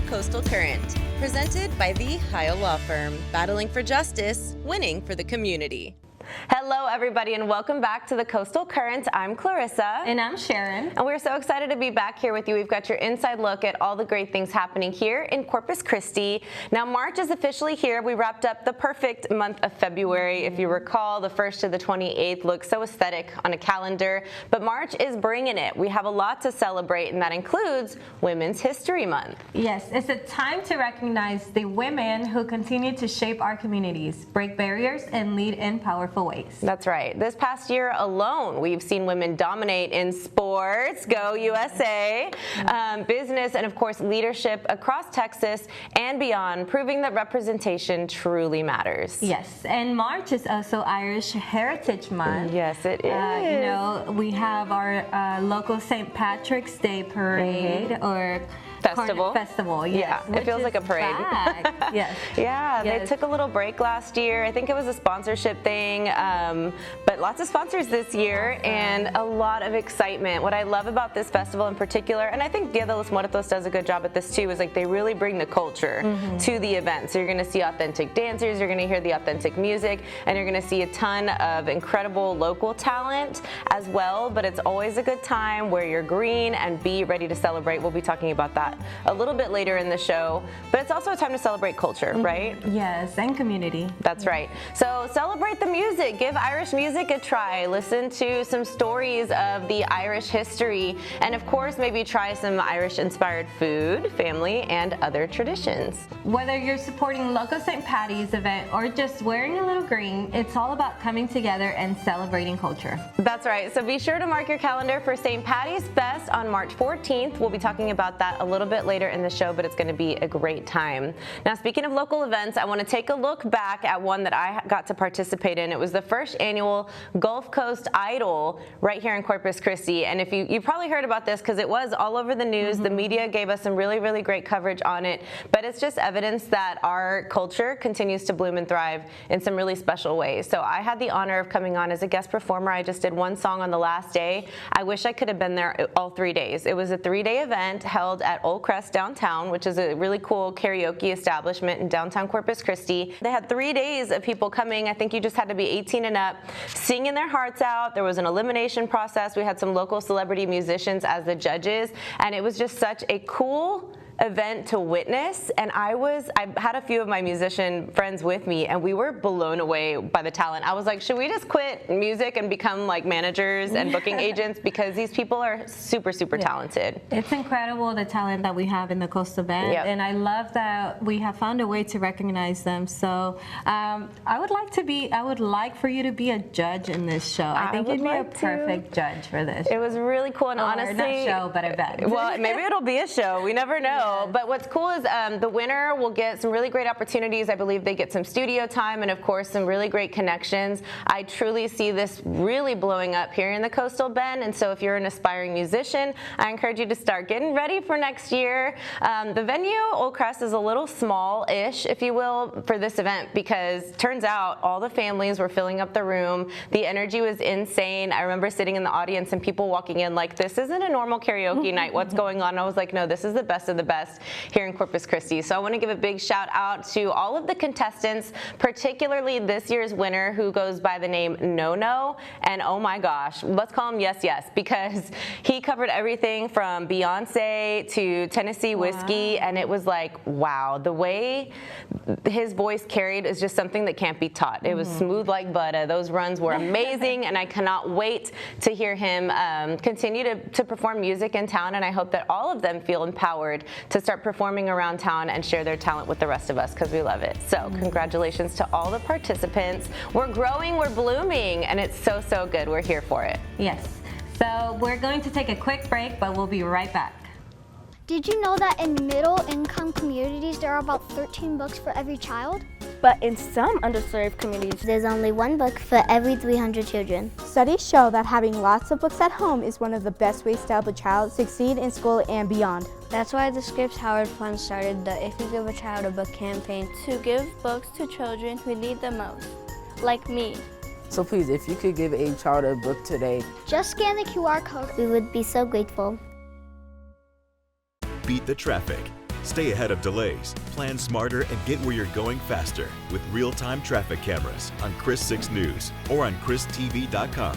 Coastal Current, presented by the Heil Law Firm, battling for justice, winning for the community. Hello, everybody, and welcome back to the Coastal Current. I'm Clarissa. And I'm Sharon. And we're so excited to be back here with you. We've got your inside look at all the great things happening here in Corpus Christi. Now, March is officially here. We wrapped up the perfect month of February. If you recall, the 1st to the 28th looks so aesthetic on a calendar. But March is bringing it. We have a lot to celebrate, and that includes Women's History Month. Yes, it's a time to recognize the women who continue to shape our communities, break barriers, and lead in powerful ways. That's right. This past year alone, we've seen women dominate in sports, go USA, business, and of course leadership across Texas and beyond, proving that representation truly matters. Yes, and March is also Irish Heritage Month. Yes, it is. You know, we have our local St. Patrick's Day parade or Festival, yes. Yeah, it feels like a parade. Yes. Yeah, they took a little break last year. I think it was a sponsorship thing, but lots of sponsors this year and a lot of excitement. What I love about this festival in particular, and I think Dia de los Muertos does a good job at this too, is like they really bring the culture to the event. So you're going to see authentic dancers, you're going to hear the authentic music, and you're going to see a ton of incredible local talent as well. But it's always a good time. Wear your green and be ready to celebrate. We'll be talking about that a little bit later in the show, but it's also a time to celebrate culture, right? Yes, and community. That's right. So celebrate the music. Give Irish music a try. Listen to some stories of the Irish history, and of course, maybe try some Irish-inspired food, family, and other traditions. Whether you're supporting local St. Patty's event or just wearing a little green, it's all about coming together and celebrating culture. That's right. So be sure to mark your calendar for St. Patty's Fest on March 14th. We'll be talking about that a little bit later in the show, but it's going to be a great time. Now, speaking of local events, I want to take a look back at one that I got to participate in. It was the first annual Gulf Coast Idol right here in Corpus Christi. And if you probably heard about this because it was all over the news. The media gave us some really, really great coverage on it. But it's just evidence that our culture continues to bloom and thrive in some really special ways. So I had the honor of coming on as a guest performer. I just did one song on the last day. I wish I could have been there all 3 days. It was a 3-day event held at Old Crest downtown, which is a really cool karaoke establishment in downtown Corpus Christi. They had 3 days of people coming. I think you just had to be 18 and up, singing their hearts out. There was an elimination process. We had some local celebrity musicians as the judges, and it was just such a cool event to witness. And I had a few of my musician friends with me, and we were blown away by the talent. I was like, should we just quit music and become like managers and booking agents, because these people are super, super talented. It's incredible the talent that we have in the Coastal Band, and I love that we have found a way to recognize them. So I would like for you to be a judge in this show. I think you'd be a perfect judge for this. It was really cool, and honestly, not show, but event. Well, maybe it'll be a show. We never know. But what's cool is the winner will get some really great opportunities. I believe they get some studio time and, of course, some really great connections. I truly see this really blowing up here in the Coastal Bend. And so if you're an aspiring musician, I encourage you to start getting ready for next year. The venue, Old Crest, is a little small-ish, if you will, for this event, because turns out all the families were filling up the room. The energy was insane. I remember sitting in the audience and people walking in like, this isn't a normal karaoke night. What's going on? I was like, no, this is the best of the best here in Corpus Christi. So I want to give a big shout out to all of the contestants, particularly this year's winner, who goes by the name No. And oh my gosh, let's call him Yes Yes, because he covered everything from Beyonce to Tennessee Whiskey, and it was like, wow, the way his voice carried is just something that can't be taught. It was smooth like butter. Those runs were amazing, and I cannot wait to hear him continue to perform music in town, and I hope that all of them feel empowered to start performing around town and share their talent with the rest of us, because we love it. So congratulations to all the participants. We're growing, we're blooming, and it's so, so good. We're here for it. Yes. So we're going to take a quick break, but we'll be right back. Did you know that in middle-income communities, there are about 13 books for every child? But in some underserved communities, there's only 1 book for every 300 children. Studies show that having lots of books at home is one of the best ways to help a child succeed in school and beyond. That's why the Scripps Howard Fund started the If You Give a Child a Book campaign to give books to children who need them most, like me. So please, if you could give a child a book today, just scan the QR code. We would be so grateful. Beat the traffic. Stay ahead of delays, plan smarter, and get where you're going faster with real-time traffic cameras on Chris 6 News or on ChrisTV.com.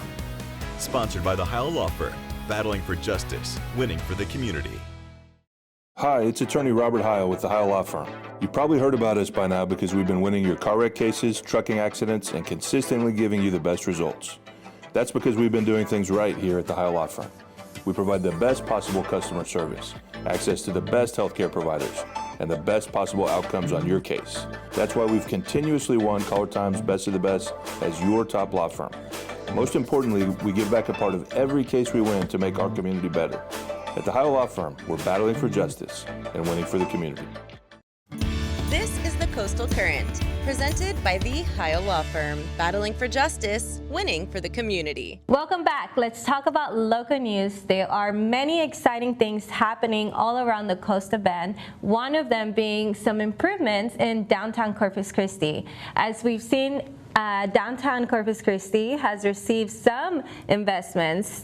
Sponsored by the Heil Law Firm, battling for justice, winning for the community. Hi, it's attorney Robert Heil with the Heil Law Firm. You probably heard about us by now because we've been winning your car wreck cases, trucking accidents, and consistently giving you the best results. That's because we've been doing things right here at the Heil Law Firm. We provide the best possible customer service, access to the best healthcare providers, and the best possible outcomes on your case. That's why we've continuously won Caller Time's Best of the Best as your top law firm. Most importantly, we give back a part of every case we win to make our community better. At the Heil Law Firm, we're battling for justice and winning for the community. This is the Coastal Current, presented by the Heil Law Firm, battling for justice, winning for the community. Welcome back. Let's talk about local news. There are many exciting things happening all around the Coastal Bend, one of them being some improvements in downtown Corpus Christi. As we've seen, downtown Corpus Christi has received some investments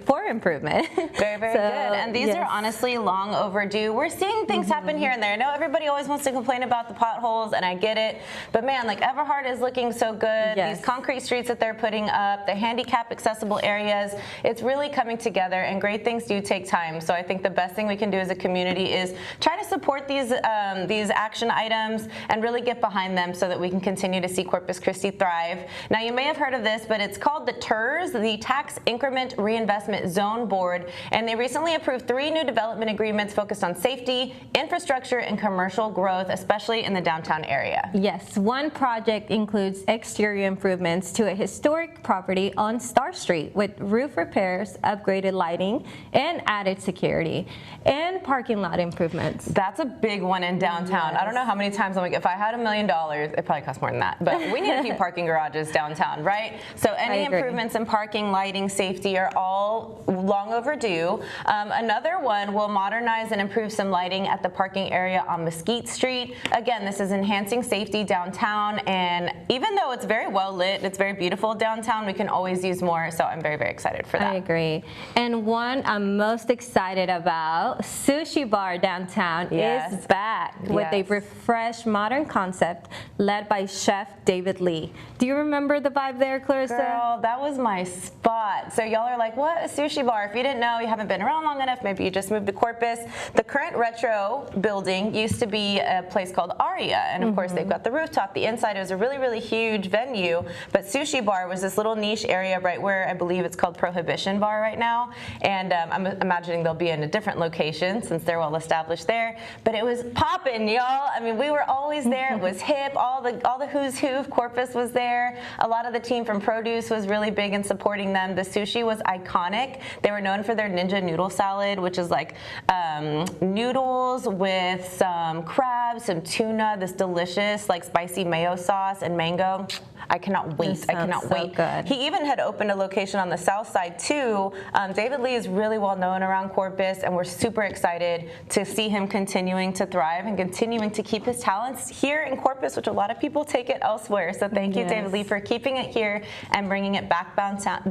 for improvement. Very, very good. And these are honestly long overdue. We're seeing things happen here and there. I know everybody always wants to complain about the potholes, and I get it. But man, like Everhart is looking so good. These concrete streets that they're putting up, the handicap accessible areas, it's really coming together, and great things do take time. So I think the best thing we can do as a community is try to support these action items and really get behind them so that we can continue to see Corpus Christi thrive. Now, you may have heard of this, but it's called the TIRZ, the Tax Increment Reinvestment Zone Board, and they recently approved 3 new development agreements focused on safety, infrastructure, and commercial growth, especially in the downtown area. Yes, one project includes exterior improvements to a historic property on Star Street with roof repairs, upgraded lighting, and added security, and parking lot improvements. That's a big one in downtown. I don't know how many times I'm like, if I had $1 million, it probably costs more than that, but we need a few parking garages downtown, right? So any improvements in parking, lighting, safety are all long overdue. Another one will modernize and improve some lighting at the parking area on Mesquite Street. Again, this is enhancing safety downtown, and even though it's very well lit, it's very beautiful downtown, we can always use more, so I'm very, very excited for that. I agree. And one I'm most excited about, Sushi Bar downtown is back with a refreshed modern concept led by Chef David Lee. Do you remember the vibe there, Clarissa? Girl, that was my spot. So y'all are like, what? A sushi bar. If you didn't know, you haven't been around long enough, maybe you just moved to Corpus. The current retro building used to be a place called Aria, and of course they've got the rooftop. The inside is a really, really huge venue, but Sushi Bar was this little niche area right where I believe it's called Prohibition Bar right now, and I'm imagining they'll be in a different location since they're well established there, but it was popping, y'all. I mean, we were always there. It was hip. All the who's who of Corpus was there. A lot of the team from Produce was really big in supporting them. The sushi was iconic. They were known for their ninja noodle salad, which is like noodles with some crab, some tuna, this delicious like spicy mayo sauce and mango. I cannot wait. I cannot wait. Good. He even had opened a location on the south side too. David Lee is really well known around Corpus, and we're super excited to see him continuing to thrive and continuing to keep his talents here in Corpus, which a lot of people take it elsewhere. So thank you, David Lee, for keeping it here and bringing it back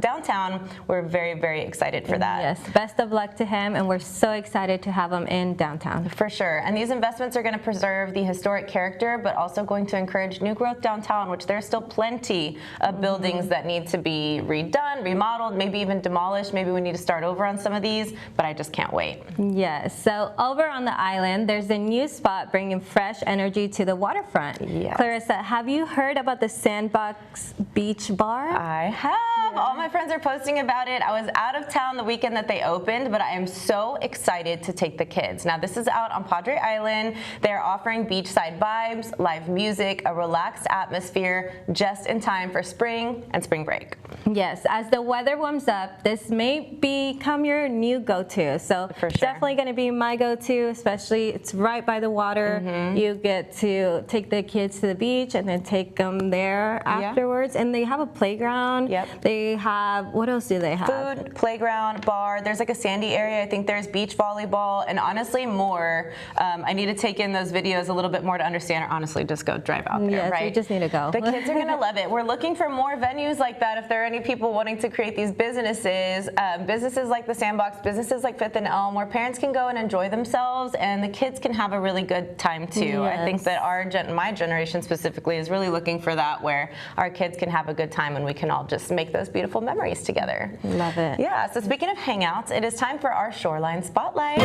downtown. We're very, very excited for that. Yes, best of luck to him, and we're so excited to have him in downtown. For sure. And these investments are going to preserve the historic character, but also going to encourage new growth downtown, which there's still plenty of buildings that need to be redone, remodeled, maybe even demolished. Maybe we need to start over on some of these, but I just can't wait. Yes. So over on the island, there's a new spot bringing fresh energy to the waterfront. Yes. Clarissa, have you heard about the Sandbox Beach Bar? I have. All my friends are posting about it. I was out of town the weekend that they opened, but I am so excited to take the kids. Now, this is out on Padre Island. They're offering beachside vibes, live music, a relaxed atmosphere, just in time for spring and spring break. Yes, as the weather warms up, this may become your new go-to. So definitely going to be my go-to, especially it's right by the water. You get to take the kids to the beach and then take them there there afterwards, and they have a playground. Yep. They have, what else do they have? Food, playground, bar. There's like a sandy area. I think there's beach volleyball, and honestly more. I need to take in those videos a little bit more to understand, or honestly just go drive out there, Yes, right? you just need to go. The kids are going to love it. We're looking for more venues like that. If there are any people wanting to create these businesses, businesses like the Sandbox, businesses like Fifth and Elm, where parents can go and enjoy themselves, and the kids can have a really good time too. Yes. I think that my generation specifically is really looking for that, where our kids can have a good time and we can all just make those beautiful memories together. Love it. Yeah, so speaking of hangouts, it is time for our Shoreline Spotlight.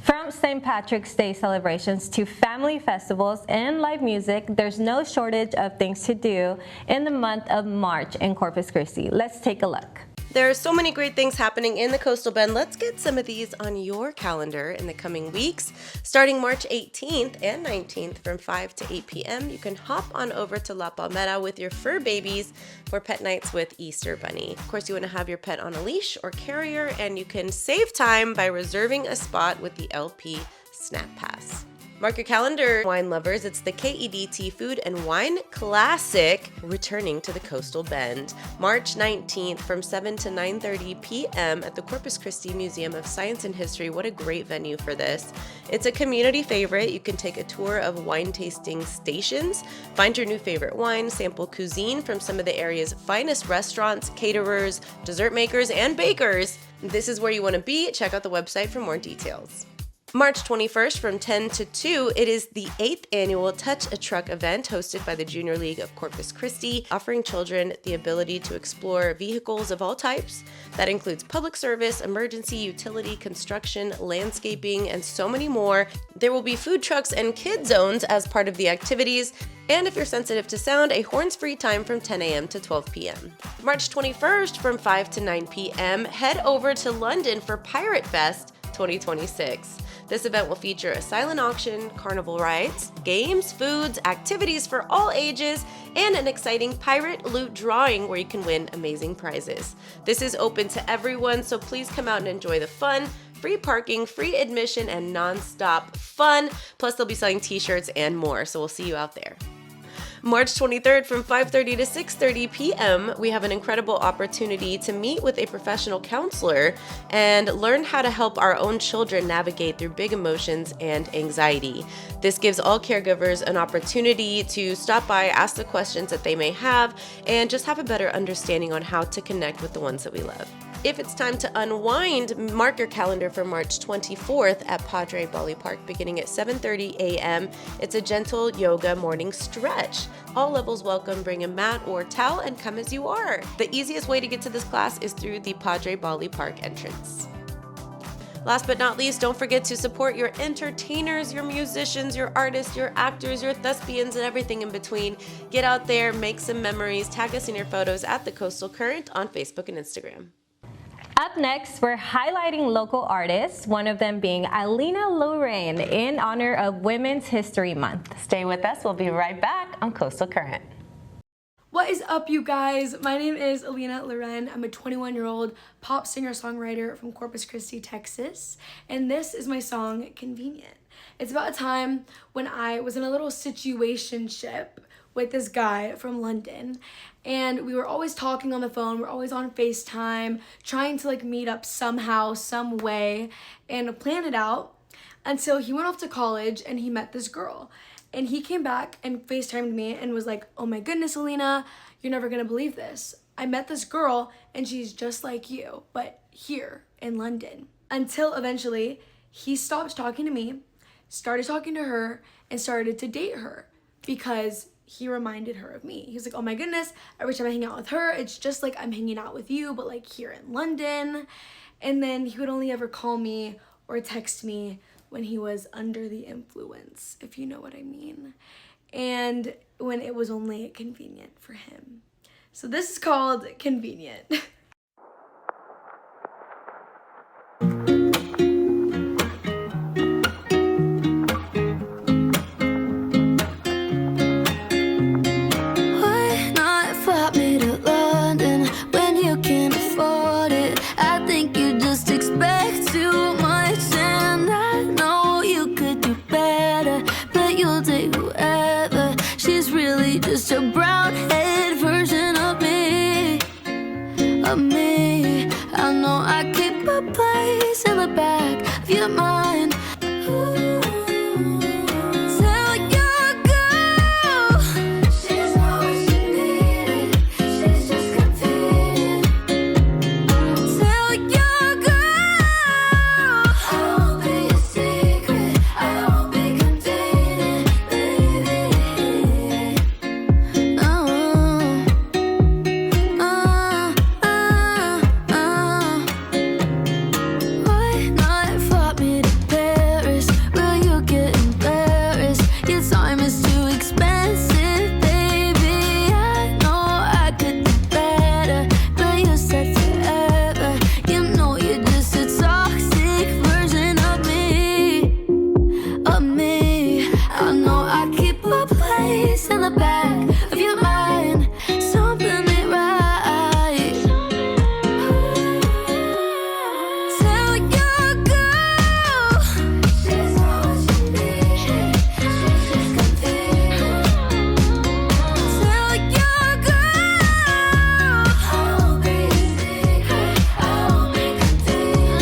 From St. Patrick's Day celebrations to family festivals and live music, there's no shortage of things to do in the month of March in Corpus Christi. Let's take a look. There are so many great things happening in the Coastal Bend. Let's get some of these on your calendar in the coming weeks. Starting March 18th and 19th from 5 to 8 p.m., you can hop on over to La Palmera with your fur babies for pet nights with Easter Bunny. Of course, you want to have your pet on a leash or carrier, and you can save time by reserving a spot with the LP Snap Pass. Mark your calendar, wine lovers. It's the KEDT Food and Wine Classic returning to the Coastal Bend. March 19th from 7 to 9:30 p.m. at the Corpus Christi Museum of Science and History. What a great venue for this. It's a community favorite. You can take a tour of wine tasting stations, find your new favorite wine, sample cuisine from some of the area's finest restaurants, caterers, dessert makers, and bakers. This is where you want to be. Check out the website for more details. March 21st from 10 to 2, it is the 8th annual Touch a Truck event hosted by the Junior League of Corpus Christi, offering children the ability to explore vehicles of all types. That includes public service, emergency, utility, construction, landscaping, and so many more. There will be food trucks and kid zones as part of the activities. And if you're sensitive to sound, a horns-free time from 10 a.m. to 12 p.m. March 21st from 5 to 9 p.m., head over to London for Pirate Fest 2026. This event will feature a silent auction, carnival rides, games, foods, activities for all ages, and an exciting pirate loot drawing where you can win amazing prizes. This is open to everyone, so please come out and enjoy the fun. Free parking, free admission, and non-stop fun. Plus, they'll be selling t-shirts and more, so we'll see you out there. March 23rd from 5:30 to 6:30 p.m., we have an incredible opportunity to meet with a professional counselor and learn how to help our own children navigate through big emotions and anxiety. This gives all caregivers an opportunity to stop by, ask the questions that they may have, and just have a better understanding on how to connect with the ones that we love. If it's time to unwind, mark your calendar for March 24th at Padre Bali Park beginning at 7:30 a.m. It's a gentle yoga morning stretch. All levels welcome. Bring a mat or towel and come as you are. The easiest way to get to this class is through the Padre Bali Park entrance. Last but not least, don't forget to support your entertainers, your musicians, your artists, your actors, your thespians, and everything in between. Get out there, make some memories, tag us in your photos at the Coastal Current on Facebook and Instagram. Up next, we're highlighting local artists, one of them being Alina Lorraine in honor of Women's History Month. Stay with us. We'll be right back on Coastal Current. What is up, you guys? My name is Alina Loren. I'm a 21-year-old pop singer-songwriter from Corpus Christi, Texas, and this is my song, Convenient. It's about a time when I was in a little situationship with this guy from London, and we were always talking on the phone, we're always on FaceTime, trying to meet up somehow, some way, and plan it out until he went off to college and he met this girl. And he came back and FaceTimed me and was like, oh my goodness, Alina, you're never gonna believe this. I met this girl and she's just like you, but here in London. Until eventually he stopped talking to me, started talking to her, and started to date her because he reminded her of me. He was like, oh my goodness, every time I hang out with her, it's just like I'm hanging out with you, but here in London. And then he would only ever call me or text me when he was under the influence, if you know what I mean. And when it was only convenient for him. So this is called Convenient. But you'll date whoever. just a brown-head version of me. I know I keep a place in the back of your mind. Ooh. Tell your girl she's not what she needed. She's just competing. Tell your girl I won't be a secret. I won't be contained, baby. Why not fly me to Paris? Will you get embarrassed? Your time is too expensive, baby. I know I could do better, but you said forever. You know you're just a toxic version of me. I know I keep a place in the back of your mind. Something ain't right. Tell your girl she's not what she needed. She's just competing. Tell your girl I won't be a secret. I won't be contained.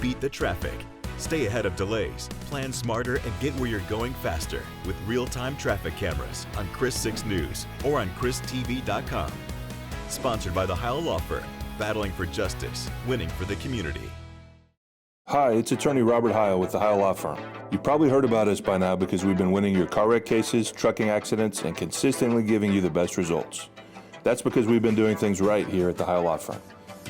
Beat the traffic. Stay ahead of delays, plan smarter, and get where you're going faster with real-time traffic cameras on Chris 6 News or on ChrisTV.com. Sponsored by the Heil Law Firm, battling for justice, winning for the community. Hi, it's attorney Robert Heil with the Heil Law Firm. You've probably heard about us by now because we've been winning your car wreck cases, trucking accidents, and consistently giving you the best results. That's because we've been doing things right here at the Heil Law Firm.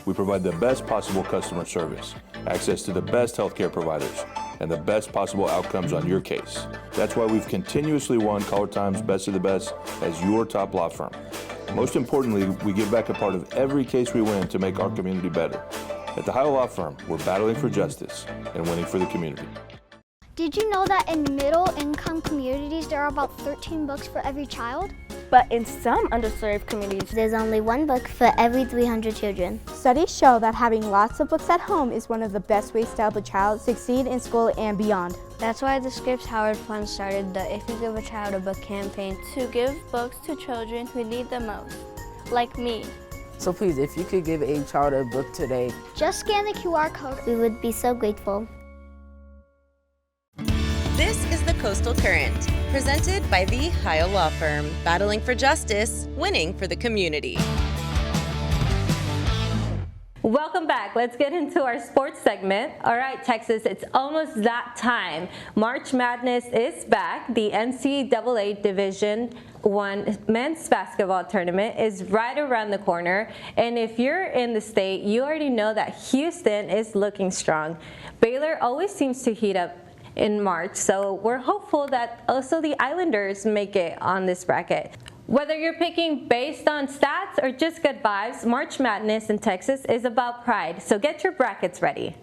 We provide the best possible customer service, access to the best healthcare providers, and the best possible outcomes on your case. That's why we've continuously won Caller Time's Best of the Best as your top law firm. Most importantly, we give back a part of every case we win to make our community better. At the Heil Law Firm, we're battling for justice and winning for the community. Did you know that in middle-income communities, there are about 13 books for every child? But in some underserved communities, there's only one book for every 300 children. Studies show that having lots of books at home is one of the best ways to help a child succeed in school and beyond. That's why the Scripps Howard Fund started the If You Give a Child a Book campaign to give books to children who need them most, like me. So please, if you could give a child a book today, Just scan the QR code. We would be so grateful. This is the Coastal Current, presented by the Heil Law Firm, battling for justice, winning for the community. Welcome back. Let's get into our sports segment. All right, Texas, it's almost that time. March Madness is back. The NCAA Division I men's basketball tournament is right around the corner. And if you're in the state, you already know that Houston is looking strong. Baylor always seems to heat up in March, so we're hopeful that also the Islanders make it on this bracket. Whether you're picking based on stats or just good vibes, March Madness in Texas is about pride, so get your brackets ready.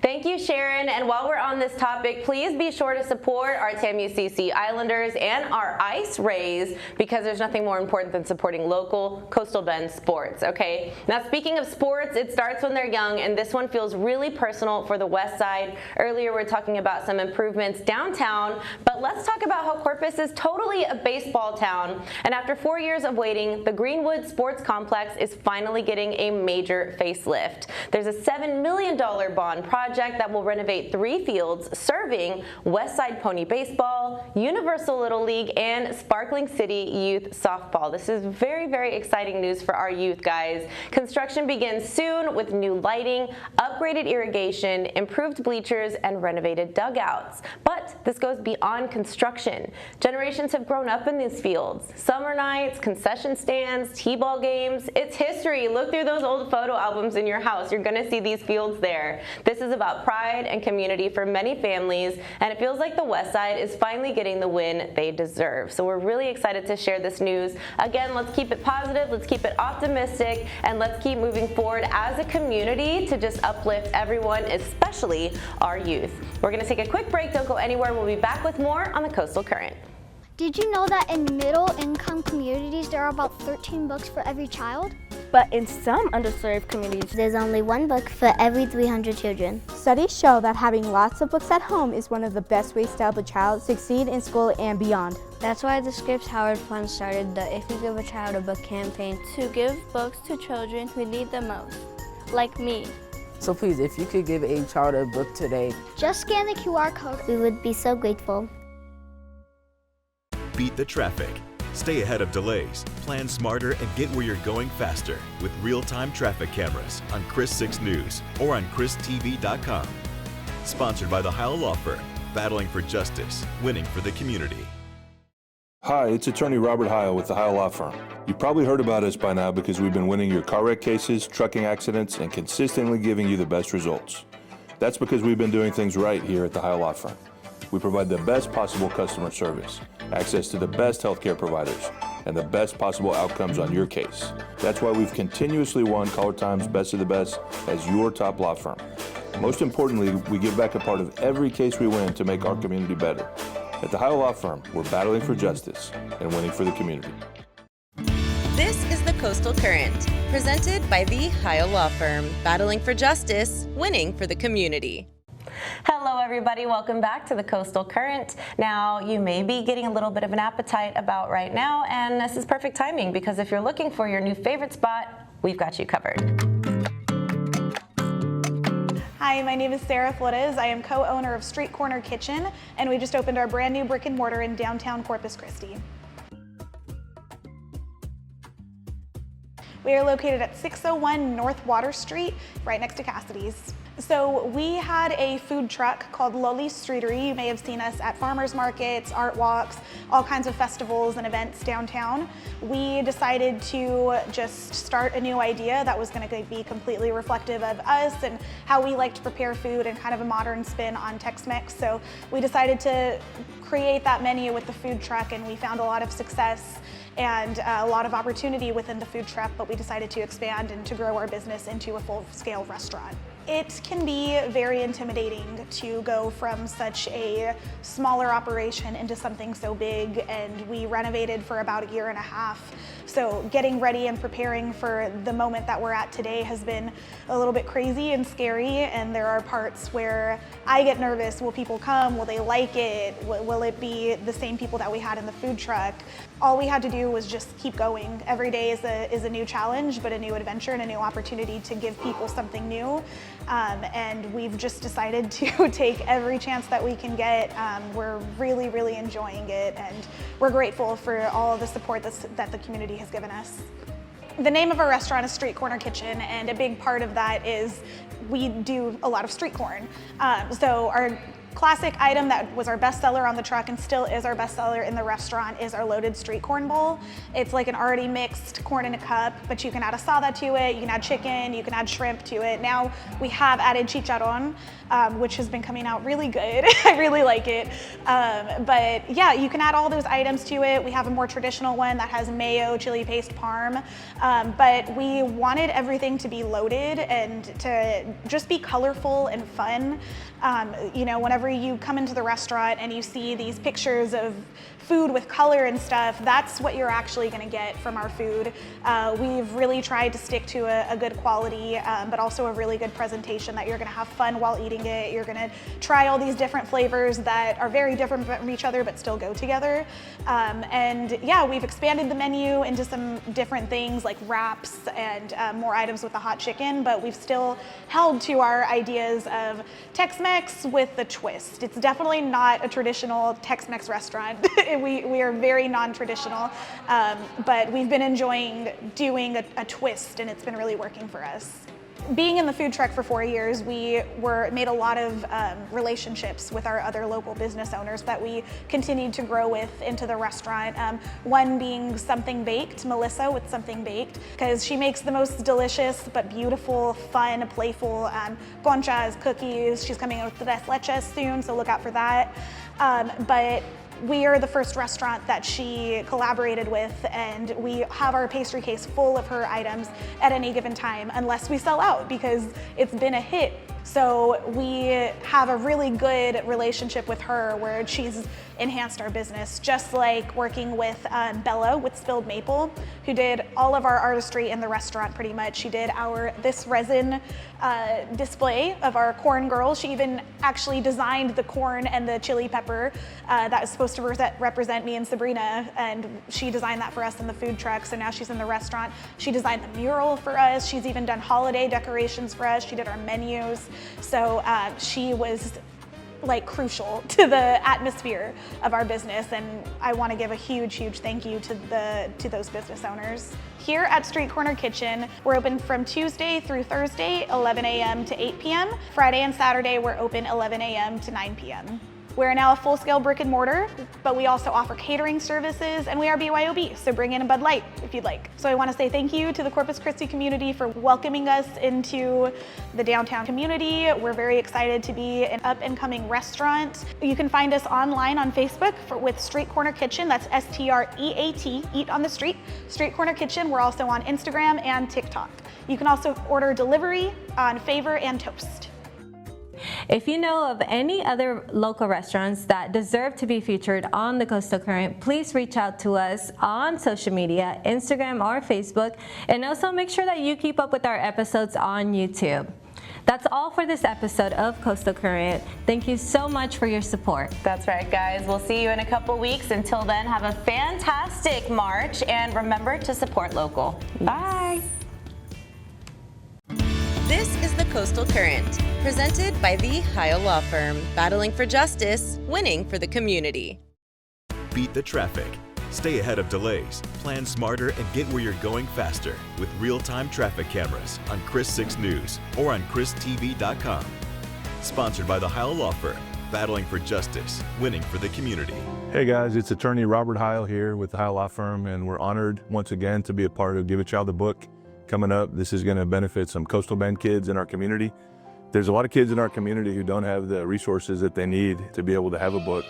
Thank you, Sharon. And while we're on this topic, please be sure to support our TAMUCC Islanders and our Ice Rays, because there's nothing more important than supporting local Coastal Bend sports, okay? Now, speaking of sports, it starts when they're young, and this one feels really personal for the West Side. Earlier, we're talking about some improvements downtown, but let's talk about how Corpus is totally a baseball town. And after 4 years of waiting, the Greenwood Sports Complex is finally getting a major facelift. There's a $7 million bond project that will renovate 3 fields serving Westside Pony Baseball, Universal Little League, and Sparkling City Youth Softball. This is very, very exciting news for our youth, guys. Construction begins soon with new lighting, upgraded irrigation, improved bleachers, and renovated dugouts. But this goes beyond construction. Generations have grown up in these fields. Summer nights, concession stands, t-ball games. It's history. Look through those old photo albums in your house. You're going to see these fields there. This is about pride and community for many families, and it feels like the West Side is finally getting the win they deserve. So we're really excited to share this news. Again, let's keep it positive, let's keep it optimistic, and let's keep moving forward as a community to just uplift everyone, especially our youth. We're going to take a quick break. Don't go anywhere. We'll be back with more on the Coastal Current. Did you know that in middle-income communities, there are about 13 books for every child? But in some underserved communities, there's only one book for every 300 children. Studies show that having lots of books at home is one of the best ways to help a child succeed in school and beyond. That's why the Scripps Howard Fund started the If You Give a Child a Book campaign to give books to children who need them most, like me. So please, if you could give a child a book today, Just scan the QR code. We would be so grateful. Beat the traffic. Stay ahead of delays, plan smarter, and get where you're going faster with real-time traffic cameras on Chris 6 News or on ChrisTV.com. Sponsored by the Heil Law Firm, battling for justice, winning for the community. Hi, it's attorney Robert Heil with the Heil Law Firm. You've probably heard about us by now because we've been winning your car wreck cases, trucking accidents, and consistently giving you the best results. That's because we've been doing things right here at the Heil Law Firm. We provide the best possible customer service, access to the best healthcare providers, and the best possible outcomes on your case. That's why we've continuously won Caller Time's Best of the Best as your top law firm. Most importantly, we give back a part of every case we win to make our community better. At the Heil Law Firm, we're battling for justice and winning for the community. This is the Coastal Current, presented by the Heil Law Firm, battling for justice, winning for the community. Hello everybody, welcome back to the Coastal Current. Now you may be getting a little bit of an appetite about right now, and this is perfect timing because if you're looking for your new favorite spot, we've got you covered. Hi, my name is Sarah Flores. I am co-owner of Street Corner Kitchen, and we just opened our brand new brick and mortar in downtown Corpus Christi. We are located at 601 North Water Street, right next to Cassidy's. So we had a food truck called Loli's Streetery. You may have seen us at farmers markets, art walks, all kinds of festivals and events downtown. We decided to just start a new idea that was going to be completely reflective of us and how we like to prepare food and kind of a modern spin on Tex-Mex. So we decided to create that menu with the food truck, and we found a lot of success and a lot of opportunity within the food truck, but we decided to expand and to grow our business into a full-scale restaurant. It can be very intimidating to go from such a smaller operation into something so big, and we renovated for about a year and a half. So getting ready and preparing for the moment that we're at today has been a little bit crazy and scary, and there are parts where I get nervous. Will people come? Will they like it? Will it be the same people that we had in the food truck? All we had to do was just keep going. Every day is a new challenge, but a new adventure and a new opportunity to give people something new. And we've just decided to take every chance that we can get. We're really, really enjoying it, and we're grateful for all of the support that the community has given us. The name of our restaurant is Street Corner Kitchen, and a big part of that is we do a lot of street corn. So our classic item that was our best seller on the truck and still is our best seller in the restaurant is our loaded street corn bowl. It's like an already mixed corn in a cup, but you can add asada to it, you can add chicken, you can add shrimp to it. Now we have added chicharron, which has been coming out really good. I really like it. But yeah, you can add all those items to it. We have a more traditional one that has mayo, chili paste, parm. But we wanted everything to be loaded and to just be colorful and fun. You know, whenever you come into the restaurant and you see these pictures of food with color and stuff, that's what you're actually going to get from our food. We've really tried to stick to a good quality, but also a really good presentation that you're going to have fun while eating it. You're going to try all these different flavors that are very different from each other but still go together. And yeah, we've expanded the menu into some different things like wraps and more items with the hot chicken, but we've still held to our ideas of Tex-Mex with the twist. It's definitely not a traditional Tex-Mex restaurant. We are very non-traditional, but we've been enjoying doing a twist, and it's been really working for us. being in the food truck for 4 years, we made a lot of relationships with our other local business owners that we continued to grow with into the restaurant. One being Something Baked, Melissa with Something Baked, because she makes the most delicious but beautiful, fun, playful conchas, cookies. She's coming out with the tres leches soon, so look out for that. But we are the first restaurant that she collaborated with, and we have our pastry case full of her items at any given time, unless we sell out, because it's been a hit. So we have a really good relationship with her where she's enhanced our business, just like working with Bella with Spilled Maple, who did all of our artistry in the restaurant pretty much. She did this resin display of our corn girls. She even actually designed the corn and the chili pepper that was supposed to represent me and Sabrina, and she designed that for us in the food truck. So now she's in the restaurant. She designed the mural for us. She's even done holiday decorations for us. She did our menus. So she was like crucial to the atmosphere of our business, and I want to give a huge thank you to those business owners. Here at Street Corner Kitchen, we're open from Tuesday through Thursday, 11 a.m. to 8 p.m. Friday and Saturday, we're open 11 a.m. to 9 p.m. We're now a full-scale brick and mortar, but we also offer catering services, and we are BYOB, so bring in a Bud Light if you'd like. So I want to say thank you to the Corpus Christi community for welcoming us into the downtown community. We're very excited to be an up-and-coming restaurant. You can find us online on Facebook with Street Corner Kitchen. That's S-T-R-E-A-T, Eat on the Street. Street Corner Kitchen. We're also on Instagram and TikTok. You can also order delivery on Favor and Toast. If you know of any other local restaurants that deserve to be featured on the Coastal Current, please reach out to us on social media, Instagram or Facebook, and also make sure that you keep up with our episodes on YouTube. That's all for this episode of Coastal Current. Thank you so much for your support. That's right, guys. We'll see you in a couple weeks. Until then, have a fantastic March, and remember to support local. Bye. This is the Coastal Current, presented by the Heil Law Firm, battling for justice, winning for the community. Beat the traffic. Stay ahead of delays, plan smarter, and get where you're going faster with real-time traffic cameras on Chris 6 News or on ChrisTV.com. Sponsored by the Heil Law Firm, battling for justice, winning for the community. Hey guys, it's attorney Robert Heil here with the Heil Law Firm, and we're honored once again to be a part of Give a Child a Book. Coming up, this is going to benefit some Coastal Bend kids in our community. There's a lot of kids in our community who don't have the resources that they need to be able to have a book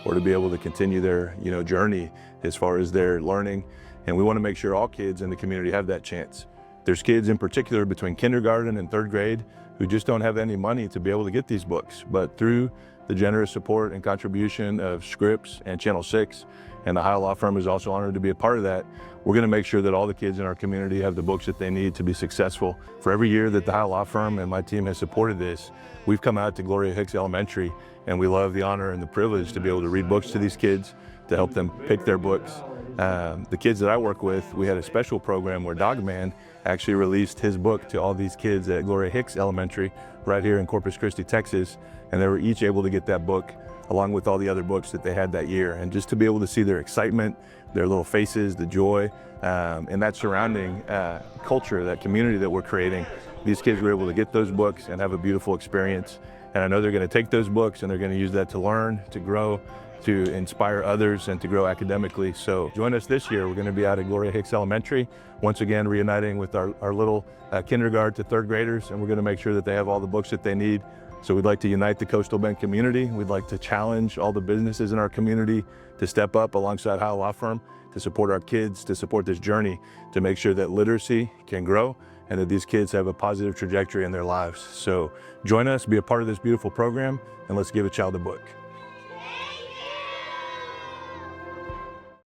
or to be able to continue their journey as far as their learning. And we want to make sure all kids in the community have that chance. There's kids in particular between kindergarten and third grade who just don't have any money to be able to get these books. But through the generous support and contribution of Scripps and Channel 6, and the Heil Law Firm is also honored to be a part of that, we're going to make sure that all the kids in our community have the books that they need to be successful. For every year that the Heil Law Firm and my team has supported this, we've come out to Gloria Hicks Elementary, and we love the honor and the privilege to be able to read books to these kids, to help them pick their books. The kids that I work with, we had a special program where Dogman actually released his book to all these kids at Gloria Hicks Elementary right here in Corpus Christi, Texas, and they were each able to get that book along with all the other books that they had that year. And just to be able to see their excitement, their little faces, the joy, and that surrounding culture, that community that we're creating, these kids were able to get those books and have a beautiful experience. And I know they're going to take those books and they're going to use that to learn, to grow, to inspire others, and to grow academically. So join us this year. We're going to be out at Gloria Hicks Elementary, once again reuniting with our little kindergarten to third graders, and we're going to make sure that they have all the books that they need. So we'd like to unite the Coastal Bend community. We'd like to challenge all the businesses in our community to step up alongside Heil Law Firm, to support our kids, to support this journey, to make sure that literacy can grow and that these kids have a positive trajectory in their lives. So join us, be a part of this beautiful program, and let's give a child a book.